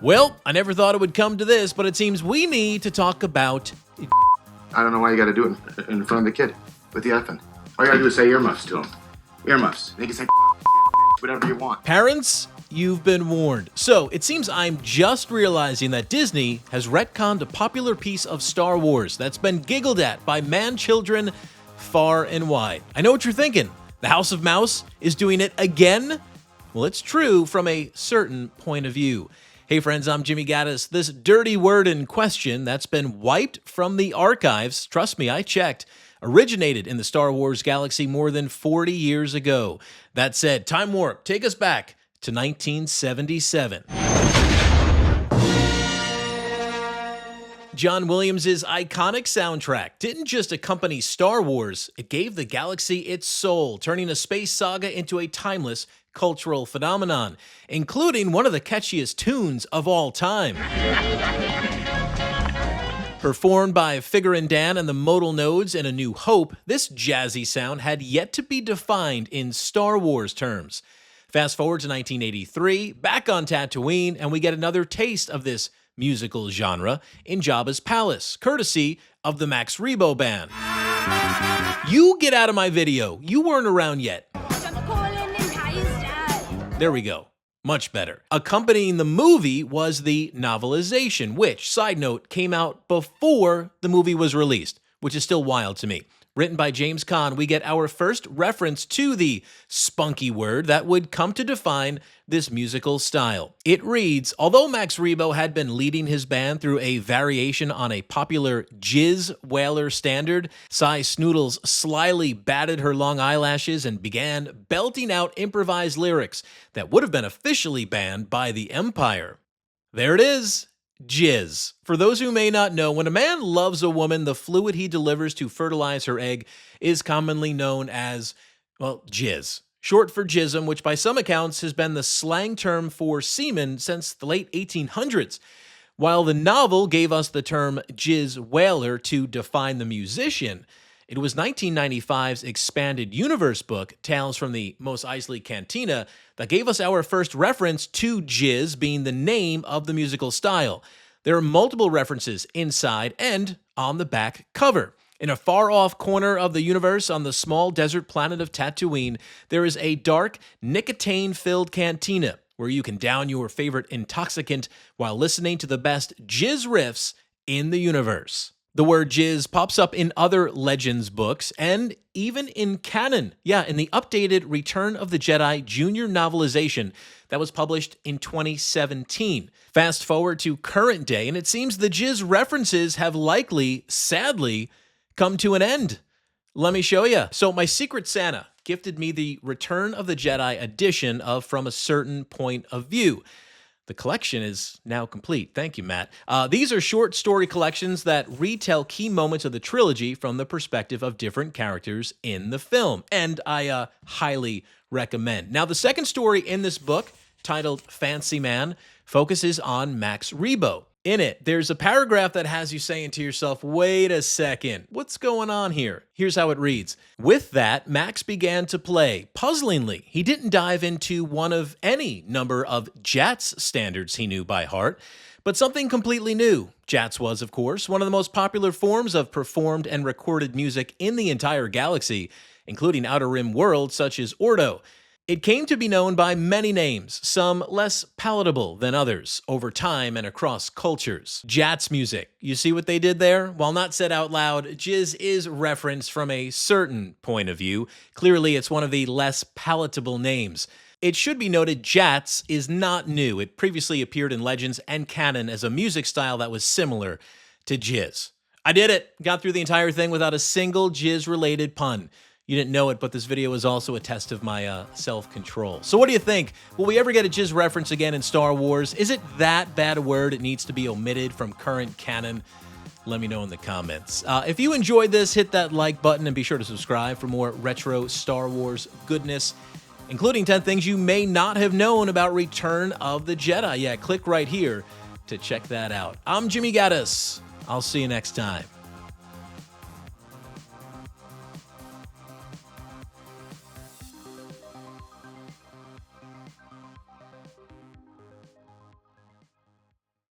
Well, I never thought it would come to this, but it seems we need to talk about... I don't know why you gotta do it in front of the kid with the effing. All you gotta do is say earmuffs to him. Earmuffs. They can say whatever you want. Parents, you've been warned. So, it seems I'm just realizing that Disney has retconned a popular piece of Star Wars that's been giggled at by man-children far and wide. I know what you're thinking. The House of Mouse is doing it again? Well, it's true from a certain point of view. Hey friends, I'm Jimmy Gaddis. This dirty word in question that's been wiped from the archives, trust me, I checked, originated in the Star Wars galaxy more than 40 years ago. That said, time warp, take us back to 1977. John Williams' iconic soundtrack didn't just accompany Star Wars, it gave the galaxy its soul, turning a space saga into a timeless cultural phenomenon, including one of the catchiest tunes of all time. Performed by Figrin and the Modal Nodes in A New Hope, this jazzy sound had yet to be defined in Star Wars terms. Fast forward to 1983, back on Tatooine, and we get another taste of this musical genre in Jabba's palace, courtesy of the Max Rebo Band. You get out of my video. You weren't around yet. There we go. Much better. Accompanying the movie was the novelization, which, side note, came out before the movie was released, which is still wild to me. Written by James Caan, we get our first reference to the spunky word that would come to define this musical style. It reads, although Max Rebo had been leading his band through a variation on a popular jizz-wailer standard, Cy Snoodles slyly batted her long eyelashes and began belting out improvised lyrics that would have been officially banned by the Empire. There it is. Jizz. For those who may not know, when a man loves a woman, the fluid he delivers to fertilize her egg is commonly known as, well, jizz. Short for jism, which by some accounts has been the slang term for semen since the late 1800s. While the novel gave us the term jizz-wailer to define the musician, it was 1995's expanded universe book, Tales from the Mos Eisley Cantina, that gave us our first reference to jizz being the name of the musical style. There are multiple references inside and on the back cover. In a far-off corner of the universe on the small desert planet of Tatooine, there is a dark, nicotine-filled cantina where you can down your favorite intoxicant while listening to the best jizz riffs in the universe. The word jizz pops up in other Legends books and even in Canon. Yeah, in the updated Return of the Jedi Junior novelization that was published in 2017. Fast forward to current day, and it seems the jizz references have likely, sadly, come to an end. Let me show you. So my Secret Santa gifted me the Return of the Jedi edition of From a Certain Point of View. The collection is now complete. Thank you, Matt. These are short story collections that retell key moments of the trilogy from the perspective of different characters in the film, and I highly recommend. Now, the second story in this book, titled Fancy Man, focuses on Max Rebo. In it, there's a paragraph that has you saying to yourself, wait a second, what's going on here? Here's how it reads. With that, Max began to play. Puzzlingly, he didn't dive into one of any number of jatz standards he knew by heart, but something completely new. Jatz was, of course, one of the most popular forms of performed and recorded music in the entire galaxy, including Outer Rim worlds such as Ordo. It came to be known by many names, some less palatable than others, over time and across cultures. Jatz music. You see what they did there? While not said out loud, jizz is referenced from a certain point of view. Clearly, it's one of the less palatable names. It should be noted jatz is not new. It previously appeared in Legends and Canon as a music style that was similar to jizz. I did it! Got through the entire thing without a single jizz-related pun. You didn't know it, but this video is also a test of my self-control. So what do you think? Will we ever get a jizz reference again in Star Wars? Is it that bad a word it needs to be omitted from current canon? Let me know in the comments. If you enjoyed this, hit that like button and be sure to subscribe for more retro Star Wars goodness, including 10 things you may not have known about Return of the Jedi. Yeah, click right here to check that out. I'm Jimmy Gaddis. I'll see you next time.